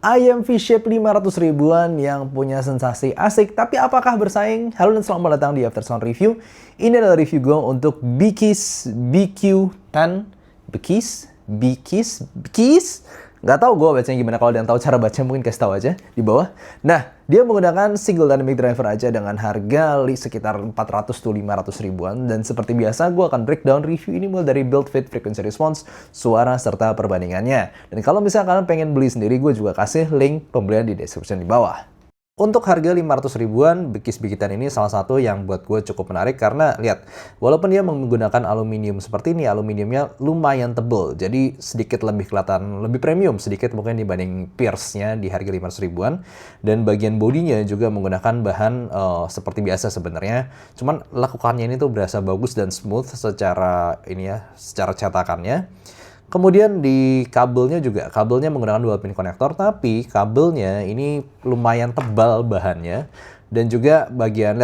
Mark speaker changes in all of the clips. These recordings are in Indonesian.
Speaker 1: Ayam V-Shape 500 ribuan yang punya sensasi asik, tapi apakah bersaing? Halo dan selamat datang di Aftersound Review. Ini adalah review gue untuk Bikis BQ10. Bikis? Nggak tahu gue bacanya gimana. Kalau ada yang tahu cara baca mungkin kasih tahu aja di bawah. Nah, dia menggunakan single dynamic driver aja dengan harga sekitar 400 to 500 ribuan. Dan seperti biasa gue akan breakdown review ini mulai dari build, fit, frequency response, suara, serta perbandingannya. Dan kalau misalnya kalian pengen beli sendiri, gue juga kasih link pembelian di description di bawah. Untuk harga 500 ribuan, Bikis Bikitan ini salah satu yang buat gue cukup menarik karena lihat, walaupun dia menggunakan aluminium seperti ini, aluminiumnya lumayan tebal, jadi sedikit lebih kelihatan lebih premium sedikit mungkin dibanding Pierce-nya di harga 500 ribuan. Dan bagian bodinya juga menggunakan bahan seperti biasa sebenarnya, cuman lakukannya ini tuh berasa bagus dan smooth secara ini ya, secara cetakannya. Kemudian di kabelnya juga, kabelnya menggunakan dual pin konektor, tapi kabelnya ini lumayan tebal bahannya. Dan juga bagian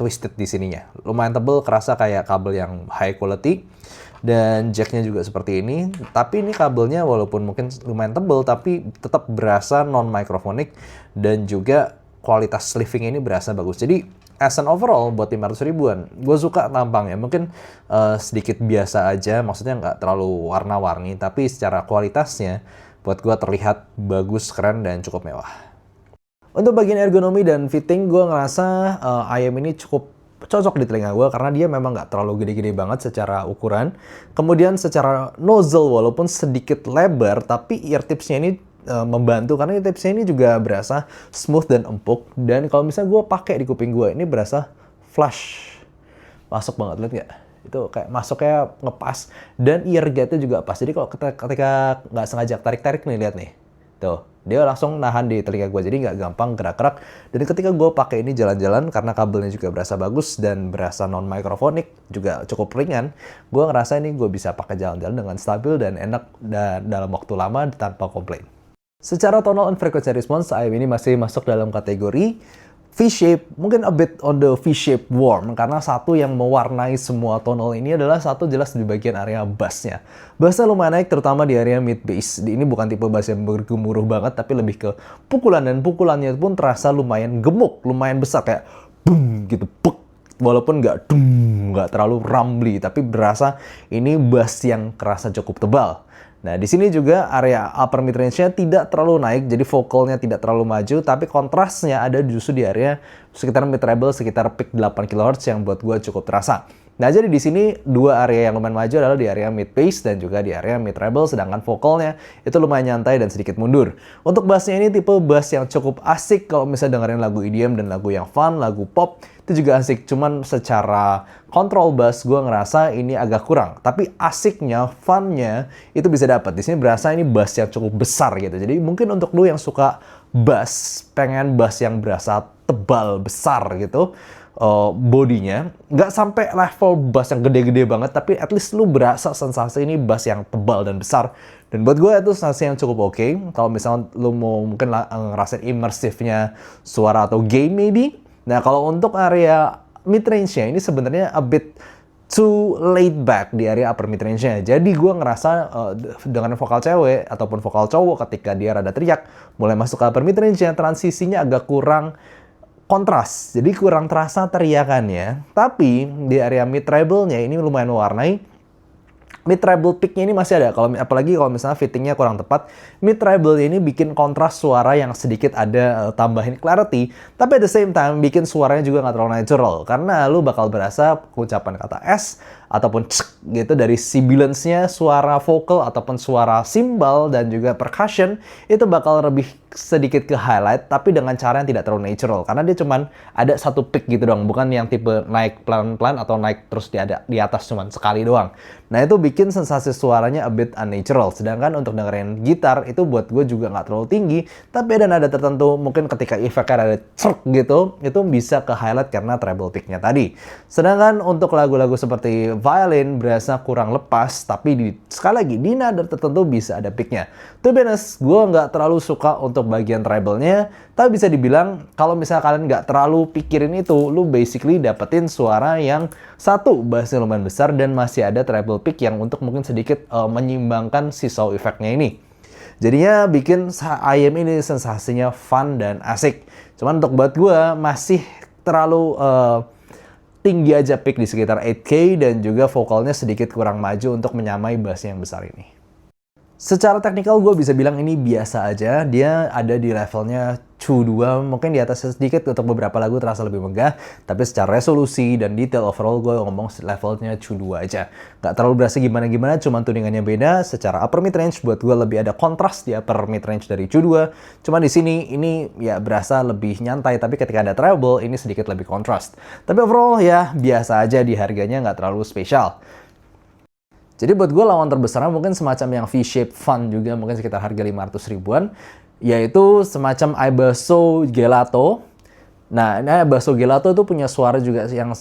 Speaker 1: twisted di sininya. Lumayan tebal, kerasa kayak kabel yang high quality. Dan jacknya juga seperti ini. Tapi ini kabelnya walaupun mungkin lumayan tebal, tapi tetap berasa non-microphonic. Dan juga kualitas sleeving ini berasa bagus. Jadi as an overall buat 500 ribuan, gue suka tampangnya. Mungkin sedikit biasa aja, maksudnya nggak terlalu warna-warni, tapi secara kualitasnya buat gue terlihat bagus, keren, dan cukup mewah. Untuk bagian ergonomi dan fitting, gue ngerasa ayam ini cukup cocok di telinga gue karena dia memang nggak terlalu gede-gede banget secara ukuran. Kemudian secara nozzle walaupun sedikit lebar, tapi ear tipsnya ini membantu karena tipsnya ini juga berasa smooth dan empuk. Dan kalau misalnya gue pakai di kuping gue, ini berasa flush, masuk banget, lihat nggak? Itu kayak masuknya ngepas, dan ear gate-nya juga pas. Jadi kalau ketika nggak sengaja tarik-tarik nih, lihat nih, tuh dia langsung nahan di telinga gue, jadi nggak gampang gerak-gerak. Dan ketika gue pakai ini jalan-jalan, karena kabelnya juga berasa bagus dan berasa non-microphonic, juga cukup ringan, gue ngerasa ini gue bisa pakai jalan-jalan dengan stabil dan enak dan dalam waktu lama tanpa komplain. Secara tonal and frequency response, ayam ini masih masuk dalam kategori V-shape, mungkin a bit on the V-shape warm, karena satu yang mewarnai semua tonal ini adalah satu jelas di bagian area bassnya. Bassnya lumayan naik, terutama di area mid bass. Ini bukan tipe bass yang bergemuruh banget, tapi lebih ke pukulan, dan pukulannya pun terasa lumayan gemuk, lumayan besar, kayak boom gitu, puk. Walaupun nggak terlalu rumbly, tapi berasa ini bass yang kerasa cukup tebal. Nah, di sini juga area upper mid range-nya tidak terlalu naik, jadi vokalnya tidak terlalu maju, tapi kontrasnya ada justru di area sekitar mid treble, sekitar peak 8 kHz yang buat gue cukup terasa. Nah, jadi di sini dua area yang lumayan maju adalah di area mid bass dan juga di area mid treble, sedangkan vokalnya itu lumayan nyantai dan sedikit mundur. Untuk bassnya ini tipe bass yang cukup asik kalau misalnya dengerin lagu EDM dan lagu yang fun, lagu pop, itu juga asik. Cuman secara control bass gue ngerasa ini agak kurang. Tapi asiknya, funnya itu bisa dapat. Di sini berasa ini bass yang cukup besar gitu. Jadi mungkin untuk lu yang suka bass, pengen bass yang berasa tebal, besar gitu, bodinya nggak sampai level bass yang gede-gede banget, tapi at least lu berasa sensasi ini bass yang tebal dan besar. Dan buat gue itu sensasi yang cukup oke. Kalau misalnya lu mau mungkin ngerasain immersifnya suara atau game maybe. Nah, kalau untuk area mid range-nya ini sebenarnya a bit too laid back di area upper mid range-nya. Jadi gue ngerasa dengan vokal cewek ataupun vokal cowok ketika dia rada teriak, mulai masuk ke upper mid range-nya, transisinya agak kurang kontras, jadi kurang terasa teriakannya. Tapi di area mid treble-nya ini lumayan mewarnai. Mid treble peak-nya ini masih ada, apalagi kalau misalnya fittingnya kurang tepat. Mid treble ini bikin kontras suara yang sedikit ada tambahin clarity, tapi at the same time bikin suaranya juga nggak terlalu natural, karena lu bakal berasa ucapan kata S ataupun cek gitu dari sibilance-nya, suara vokal ataupun suara cymbal dan juga percussion itu bakal lebih sedikit ke highlight, tapi dengan cara yang tidak terlalu natural, karena dia cuman ada satu peak gitu doang, bukan yang tipe naik pelan-pelan atau naik terus di atas cuman sekali doang. Nah, itu bikin sensasi suaranya a bit unnatural. Sedangkan untuk dengerin gitar itu buat gue juga nggak terlalu tinggi, tapi ada nada tertentu mungkin ketika efeknya ada cerk gitu, itu bisa ke highlight karena treble pick-nya tadi. Sedangkan untuk lagu-lagu seperti violin berasa kurang lepas, tapi sekali lagi di nada tertentu bisa ada pick-nya. To be honest, gue nggak terlalu suka untuk bagian treble-nya, tapi bisa dibilang kalau misalnya kalian nggak terlalu pikirin itu, lu basically dapetin suara yang satu, bassnya lumayan besar dan masih ada treble pick yang untuk mungkin sedikit menyimbangkan si sound effect-nya ini. Jadinya bikin ayam ini sensasinya fun dan asik. Cuman untuk buat gue masih terlalu tinggi aja pick di sekitar 8K dan juga vokalnya sedikit kurang maju untuk menyamai bassnya yang besar ini. Secara teknikal gue bisa bilang ini biasa aja, dia ada di levelnya Chu 2, mungkin di atas sedikit untuk beberapa lagu terasa lebih megah, tapi secara resolusi dan detail overall gue ngomong levelnya Chu 2 aja. Gak terlalu berasa gimana-gimana, cuman tuningannya beda. Secara upper mid range buat gue lebih ada kontras di upper mid range dari Chu 2, cuman di sini ini ya berasa lebih nyantai, tapi ketika ada treble ini sedikit lebih kontras. Tapi overall ya biasa aja, di harganya nggak terlalu spesial. Jadi buat gue lawan terbesarnya mungkin semacam yang V-Shape Fun juga, mungkin sekitar harga 500 ribuan, yaitu semacam Ibasso Gelato. Nah, ini Ibasso Gelato itu punya suara juga yang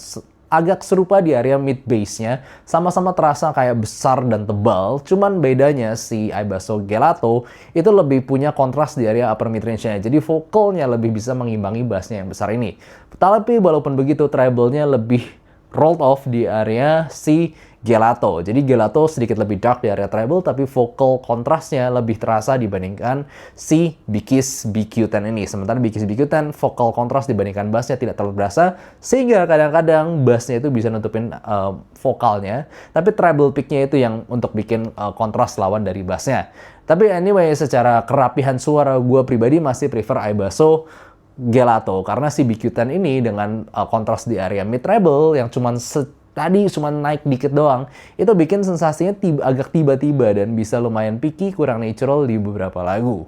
Speaker 1: agak serupa di area mid bass-nya, sama-sama terasa kayak besar dan tebal, cuman bedanya si Ibasso Gelato itu lebih punya kontras di area upper mid range-nya, jadi vokalnya lebih bisa mengimbangi bass-nya yang besar ini. Tapi walaupun begitu, treble-nya lebih rolled off di area si Gelato. Jadi Gelato sedikit lebih dark di area treble, tapi vokal kontrasnya lebih terasa dibandingkan si Bikis BQ10 ini. Sementara Bikis BQ10 vokal kontras dibandingkan bassnya tidak terlalu berasa, sehingga kadang-kadang bassnya itu bisa nutupin vokalnya, tapi treble picknya itu yang untuk bikin kontras lawan dari bassnya. Tapi anyway, secara kerapihan suara gue pribadi masih prefer Ibasso Gelato, karena si BQ10 ini dengan kontras di area mid treble yang tadi cuma naik dikit doang, itu bikin sensasinya agak tiba-tiba dan bisa lumayan picky, kurang natural di beberapa lagu.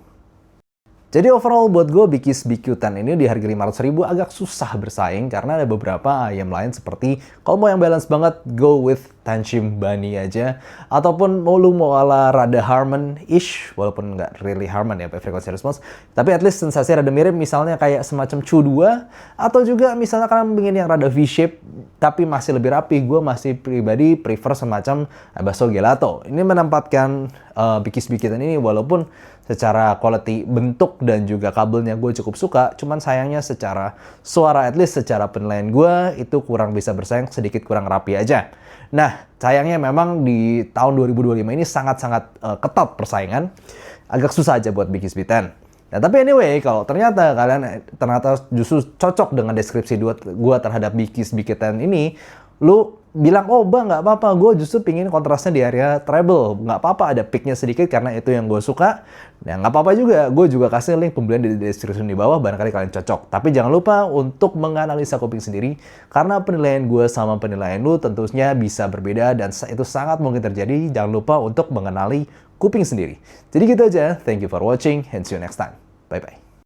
Speaker 1: Jadi overall buat gue Bikis BQ10 ini di harga 500 ribu agak susah bersaing karena ada beberapa ayam lain seperti kalau mau yang balance banget go with Tanshim Bunny aja, ataupun lu mau ala rada Harmon-ish, walaupun nggak really Harmon ya frekuensi response, tapi at least sensasi rada mirip misalnya kayak semacam Chu 2, atau juga misalnya kalian pengen yang rada V-shape tapi masih lebih rapi, gue masih pribadi prefer semacam Ibasso Gelato. Ini menempatkan Bikis BQ10 ini walaupun secara quality bentuk dan juga kabelnya gue cukup suka, cuman sayangnya secara suara, at least secara penilaian gue itu kurang bisa bersaing, sedikit kurang rapi aja. Nah, sayangnya memang di tahun 2025 ini sangat-sangat ketat persaingan, agak susah aja buat Bikis BQ10. Nah, tapi anyway, kalau ternyata kalian justru cocok dengan deskripsi gue terhadap Bikis BQ10 ini, lu bilang, oh bang nggak apa-apa, gue justru pingin kontrasnya di area treble, nggak apa-apa ada picknya sedikit karena itu yang gue suka. Nah nggak apa-apa juga, gue juga kasih link pembelian di deskripsi di bawah, barangkali kalian cocok. Tapi jangan lupa untuk menganalisa kuping sendiri, karena penilaian gue sama penilaian lu tentunya bisa berbeda dan itu sangat mungkin terjadi. Jangan lupa untuk mengenali kuping sendiri. Jadi gitu aja, thank you for watching and see you next time. Bye-bye.